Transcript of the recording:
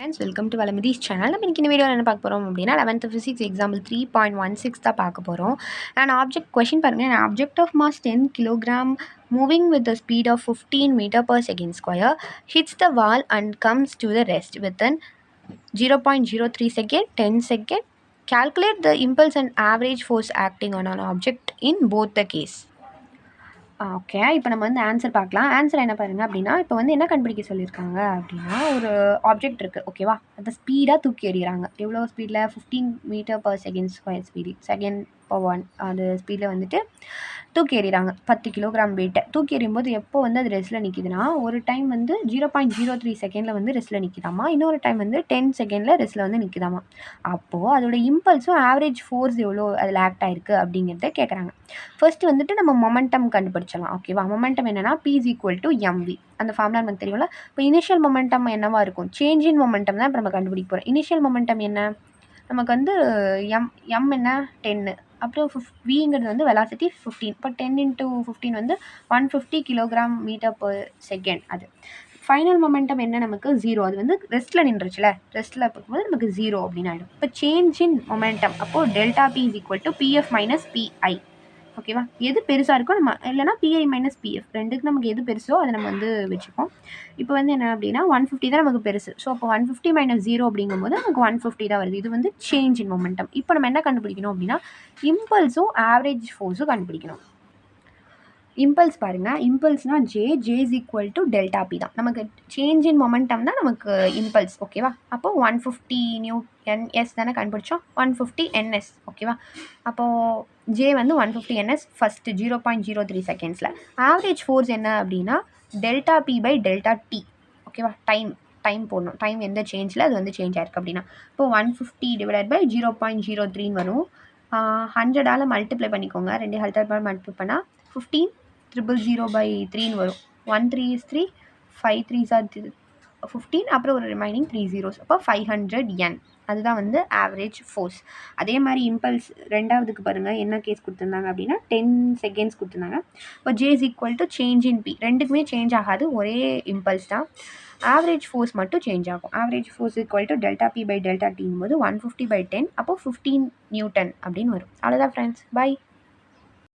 Friends, welcome to Valamathi's channel. நம்ம இன்னைக்கு இந்த வீடியோவில் என்ன பார்க்க போகிறோம் அப்படின்னா 11th ஃபிசிக்ஸ் எக்ஸாம்பிள் 3.16 தான் பார்க்க போகிறோம். அண்ட் ஆப்ஜெக்ட் கொஷின் பாருங்கள். an object of mass 10 kilogram moving with the speed of 15 meter per second square hits the wall and comes to the rest within 0.03 second, 10 second. Calculate the impulse and average force acting on an object in both the case. Okay, இப்போ நம்ம வந்து answer பார்க்கலாம். Answer என்ன பாருங்க அப்படின்னா, இப்போ வந்து என்ன கண்டுபிடிக்க சொல்லியிருக்காங்க அப்படின்னா, ஒரு ஆப்ஜெக்ட் இருக்குது ஓகேவா, அதை ஸ்பீடாக தூக்கி எறிகிறாங்க. எவ்வளோ ஸ்பீடில்? 15 metre per second square speed, second per 1 அந்த ஸ்பீடில் வந்துட்டு தூக்கி எறிகிறாங்க. 10 கிலோகிராம் வெயிட்டை தூக்கி எறியும்போது எப்போ வந்து அது ரெஸ்ட்டில் நிற்கிதுன்னா, ஒரு டைம் வந்து 0.03 செகண்டில் வந்து ரெஸ்ட்டில் நிற்கிதாமா, இன்னொரு டைம் வந்து 10 செகண்டில் ரெஸ்ட்டில் வந்து நிற்கிதாமா. அப்போது அதோட இம்பல்ஸும் ஆவரேஜ் ஃபோர்ஸ் எவ்வளோ அதில் ஆக்ட் ஆகிருக்கு அப்படிங்கிறத கேட்குறாங்க. ஃபர்ஸ்ட் வந்துட்டு நம்ம மொமெண்டம் கண்டுபிடிச்சலாம் ஓகேவா. மொமெண்டம் என்னன்னா P is equal to mv. அந்த ஃபார்முலா நமக்கு தெரியும்ல. இப்போ இனிஷியல் மொமெண்டம் என்னவா இருக்கும்? சேஞ்ச் இன் மொமெண்டம் தான் இப்போ நம்ம கண்டுபிடிக்க போகிறோம். இனிஷியல் மொமெண்டம் என்ன? நமக்கு வந்து எம் என்ன 10, அப்புறம் விங்கிறது வந்து வெலாசிட்டி 15. இப்போ 10 into 15 வந்து 150 கிலோகிராம் மீட்டர் பர் செகண்ட். அது ஃபைனல் மொமெண்டம் என்ன? நமக்கு 0. அது வந்து ரெஸ்ட்டில் நின்றுச்சுல, ரெஸ்ட்டில் பார்க்கும்போது நமக்கு 0 அப்படின்னு ஆகிடும். இப்போ சேஞ்ச் இன் மொமெண்டம் அப்போது delta p is equal to pf minus pi ஓகேவா. எது பெருசாக இருக்கோ நம்ம இல்லைனா பிஐ மைனஸ் பிஎஃப் ரெண்டுக்கு நமக்கு எது பெருசோ அதை நம்ம வந்து வச்சுப்போம். இப்போ வந்து என்ன அப்படின்னா 150 தான் நமக்கு பெருசு. ஸோ அப்போ 150 மைனஸ் 0 அப்படிங்கும்போது நமக்கு 150 தான் வருது. இது வந்து சேஞ்ச் இன் மொமெண்டம். இப்போ நம்ம என்ன கண்டுபிடிக்கணும் அப்படின்னா, இம்பல்ஸும் ஆவரேஜ் ஃபோர்ஸும் கண்டுபிடிக்கணும். இம்பல்ஸ் பாருங்கள், இம்பல்ஸ்னால் j is equal to delta p தான். நமக்கு சேஞ்ச் இன் மொமெண்டம் தான் நமக்கு இம்பல்ஸ் ஓகேவா. அப்போது 150 NS தானே கண்டுபிடிச்சோம், 150 NS ஓகேவா. அப்போது ஜே வந்து 150 NS ஃபஸ்ட்டு 0.03 செகண்ட்ஸில். ஆவரேஜ் ஃபோர்ஸ் என்ன அப்படின்னா delta B by delta T ஓகேவா. டைம் போடணும், டைம் எந்த சேஞ்சில் அது வந்து சேஞ்ச் ஆயிருக்கு அப்படின்னா. இப்போது 150 டிவைடட் பை 0.03 வரும். 100ஆல் மல்டிப்ளை பண்ணிக்கோங்க. 2 100 மல்டிப்ளை பண்ணால் 15,000/3 வரும். 1 3 is 3, 5 3s are 15, அப்புறம் ஒரு ரிமைனிங் 3 zeros. அப்போ 500 N. அதுதான் வந்து ஆவரேஜ் ஃபோர்ஸ். அதே மாதிரி இம்பல்ஸ் ரெண்டாவதுக்கு பாருங்கள் என்ன கேஸ் கொடுத்துருந்தாங்க அப்படின்னா 10 செகண்ட்ஸ் கொடுத்துருந்தாங்க. இப்போ j is equal to change in p. ரெண்டுக்குமே சேஞ்ச் ஆகாது, ஒரே இம்பல்ஸ் தான். ஆவரேஜ் ஃபோர்ஸ் மட்டும் சேஞ்ச் ஆகும். Average force equal to delta B by delta t போது 150/10 அப்போ 15 நியூட்டன் அப்படின்னு வரும். அவ்வளோதான் ஃப்ரெண்ட்ஸ், பை.